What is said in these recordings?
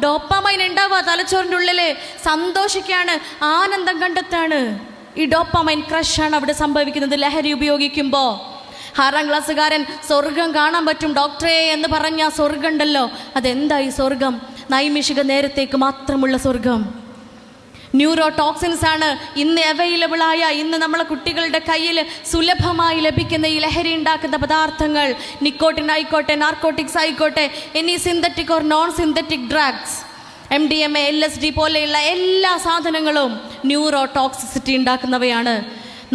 Dopamine ഉണ്ടാവുക തലച്ചോറിൻ്റെ ഉള്ളിൽ, സന്തോഷിക്കാണ്, ആനന്ദം കണ്ടെത്താണ്. ഈ ഡോപ്പാമൈൻ ക്രഷാണ് അവിടെ സംഭവിക്കുന്നത് ലഹരി ഉപയോഗിക്കുമ്പോൾ. 6ാം ക്ലാസ്സുകാരൻ സ്വർഗം കാണാൻ പറ്റും ഡോക്ടറെ എന്ന് പറഞ്ഞ സ്വർഗം ഉണ്ടല്ലോ, അതെന്തായി സ്വർഗം? നൈമിഷിക നേരത്തേക്ക് മാത്രമുള്ള സ്വർഗം. ന്യൂറോ ടോക്സിൻസ് ആണ് ഇന്ന് അവൈലബിൾ ആയ, ഇന്ന് നമ്മളെ കുട്ടികളുടെ കയ്യിൽ സുലഭമായി ലഭിക്കുന്ന ഈ ലഹരി ഉണ്ടാക്കുന്ന പദാർത്ഥങ്ങൾ. നിക്കോട്ടിൻ ആയിക്കോട്ടെ, നാർക്കോട്ടിക്സ് ആയിക്കോട്ടെ, any synthetic or non synthetic drugs, MDMA, LSD പോലെയുള്ള എല്ലാ സാധനങ്ങളും ന്യൂറോ ടോക്സിസിറ്റി ഉണ്ടാക്കുന്നവയാണ്.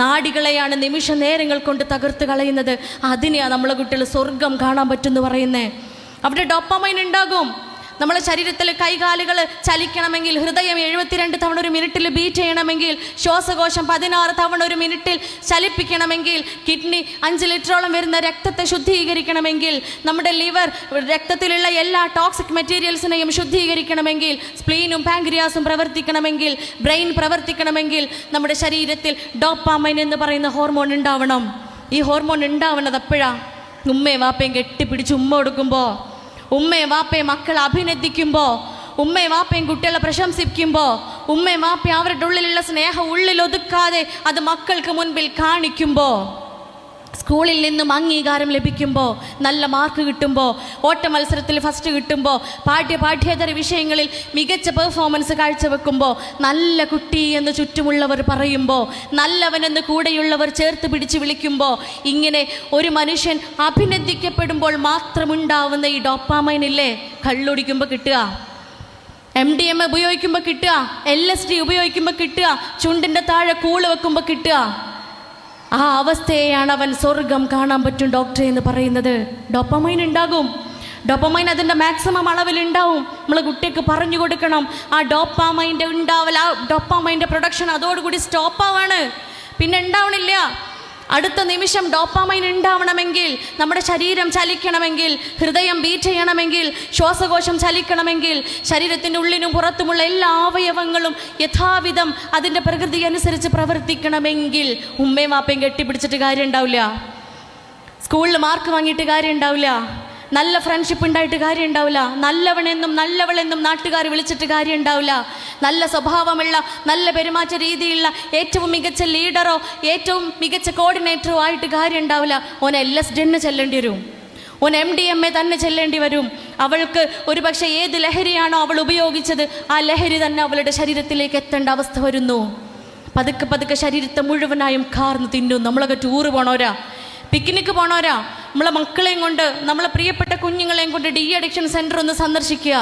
നാഡികളെയാണ് നിമിഷ നേരങ്ങൾ കൊണ്ട് തകർത്ത് കളയുന്നത്. അതിനെയാണ് നമ്മളെ കുട്ടികൾ സ്വർഗം കാണാൻ പറ്റുമെന്ന് പറയുന്നത്. അവിടെ ഡോപ്പാമൈൻ ഉണ്ടാകും. നമ്മളെ ശരീരത്തിൽ കൈകാലുകൾ ചലിക്കണമെങ്കിൽ, ഹൃദയം 72 തവണ ഒരു മിനിറ്റിൽ ബീറ്റ് ചെയ്യണമെങ്കിൽ, ശ്വാസകോശം 16 തവണ ഒരു മിനിറ്റിൽ ചലിപ്പിക്കണമെങ്കിൽ, കിഡ്നി 5 ലിറ്ററോളം വരുന്ന രക്തത്തെ ശുദ്ധീകരിക്കണമെങ്കിൽ, നമ്മുടെ ലിവർ രക്തത്തിലുള്ള എല്ലാ ടോക്സിക് മെറ്റീരിയൽസിനെയും ശുദ്ധീകരിക്കണമെങ്കിൽ, സ്പ്ലീനും പാങ്ക്രിയാസും പ്രവർത്തിക്കണമെങ്കിൽ, ബ്രെയിൻ പ്രവർത്തിക്കണമെങ്കിൽ നമ്മുടെ ശരീരത്തിൽ ഡോപ്പാമൈൻ എന്ന് പറയുന്ന ഹോർമോൺ ഉണ്ടാവണം. ഈ ഹോർമോൺ ഉണ്ടാവുന്നത് എപ്പോഴാണ്? ഉമ്മയും വാപ്പയും കെട്ടിപ്പിടിച്ച് ഉമ്മ കൊടുക്കുമ്പോൾ, ഉമ്മയും വാപ്പയും മക്കൾ അഭിനന്ദിക്കുമ്പോൾ, ഉമ്മയും വാപ്പയും കുട്ടികളെ പ്രശംസിക്കുമ്പോൾ, ഉമ്മയും വാപ്പയും അവരുടെ ഉള്ളിലുള്ള സ്നേഹം ഉള്ളിൽ ഒതുക്കാതെ അത് മക്കൾക്ക് മുൻപിൽ കാണിക്കുമ്പോൾ, സ്കൂളിൽ നിന്നും അംഗീകാരം ലഭിക്കുമ്പോൾ, നല്ല മാർക്ക് കിട്ടുമ്പോൾ, ഓട്ട മത്സരത്തിൽ ഫസ്റ്റ് കിട്ടുമ്പോൾ, പാഠ്യേതര വിഷയങ്ങളിൽ മികച്ച പെർഫോമൻസ് കാഴ്ചവെക്കുമ്പോൾ, നല്ല കുട്ടി എന്ന് ചുറ്റുമുള്ളവർ പറയുമ്പോൾ, നല്ലവനെന്ന് കൂടെയുള്ളവർ ചേർത്ത് പിടിച്ച് വിളിക്കുമ്പോൾ, ഇങ്ങനെ ഒരു മനുഷ്യൻ അഭിനന്ദിക്കപ്പെടുമ്പോൾ മാത്രമുണ്ടാവുന്ന ഈ ഡോപ്പാമൈൻ ഇല്ലേ, കള്ളുടിക്കുമ്പോൾ കിട്ടുക, MDMA ഉപയോഗിക്കുമ്പോൾ കിട്ടുക, LSD ഉപയോഗിക്കുമ്പോൾ കിട്ടുക, ചുണ്ടിൻ്റെ താഴെ കൂള് വെക്കുമ്പോൾ കിട്ടുക, ആ അവസ്ഥയെയാണ് അവൻ സ്വർഗം കാണാൻ പറ്റും ഡോക്ടറെ എന്ന് പറയുന്നത്. ഡോപ്പാമൈൻ ഉണ്ടാകും. ഡോപ്പാമൈൻ അതിൻ്റെ മാക്സിമം അളവിലുണ്ടാവും. നമ്മൾ കുട്ടിക്ക് പറഞ്ഞു കൊടുക്കണം. ആ ഡോപ്പാമൈൻ്റെ ഉണ്ടാവൽ, ആ ഡോപ്പാമൈൻ്റെ പ്രൊഡക്ഷൻ അതോടുകൂടി സ്റ്റോപ്പാവാണ്, പിന്നെ ഉണ്ടാവണില്ല. അടുത്ത നിമിഷം ഡോപ്പാമൈൻ ഉണ്ടാവണമെങ്കിൽ, നമ്മുടെ ശരീരം ചലിക്കണമെങ്കിൽ, ഹൃദയം ബീറ്റ് ചെയ്യണമെങ്കിൽ, ശ്വാസകോശം ചലിക്കണമെങ്കിൽ, ശരീരത്തിൻ്റെ ഉള്ളിനും പുറത്തുമുള്ള എല്ലാ അവയവങ്ങളും യഥാവിധം അതിൻ്റെ പ്രകൃതി അനുസരിച്ച് പ്രവർത്തിക്കണമെങ്കിൽ ഉമ്മയും വാപ്പയും കെട്ടിപ്പിടിച്ചിട്ട് കാര്യം ഉണ്ടാവില്ല, സ്കൂളിൽ മാർക്ക് വാങ്ങിയിട്ട് കാര്യം ഉണ്ടാവില്ല, നല്ല ഫ്രണ്ട്ഷിപ്പ് ഉണ്ടായിട്ട് കാര്യം ഉണ്ടാവില്ല, നല്ലവനെന്നും നല്ലവളെന്നും നാട്ടുകാർ വിളിച്ചിട്ട് കാര്യം ഉണ്ടാവില്ല, നല്ല സ്വഭാവമുള്ള നല്ല പെരുമാറ്റ രീതിയുള്ള ഏറ്റവും മികച്ച ലീഡറോ ഏറ്റവും മികച്ച കോർഡിനേറ്ററോ ആയിട്ട് കാര്യം ഉണ്ടാവില്ല. ഓൻ LSD തന്നെ ചെല്ലേണ്ടി വരും, ഓൻ MDMA തന്നെ ചെല്ലേണ്ടി വരും. അവൾക്ക് ഒരു പക്ഷേ ഏത് ലഹരിയാണോ അവൾ ഉപയോഗിച്ചത് ആ ലഹരി തന്നെ അവളുടെ ശരീരത്തിലേക്ക് എത്തേണ്ട അവസ്ഥ വരുന്നു. പതുക്കെ പതുക്കെ ശരീരത്തെ മുഴുവനായും കാർന്ന് തിന്നും. നമ്മളൊക്കെ ടൂറ് പോണോരാ, പിക്നിക്ക് പോണോരാ, നമ്മളെ മക്കളെയും കൊണ്ട്, നമ്മളെ പ്രിയപ്പെട്ട കുഞ്ഞുങ്ങളെയും കൊണ്ട് ഡി അഡിക്ഷൻ സെൻറ്റർ ഒന്ന് സന്ദർശിക്കുക.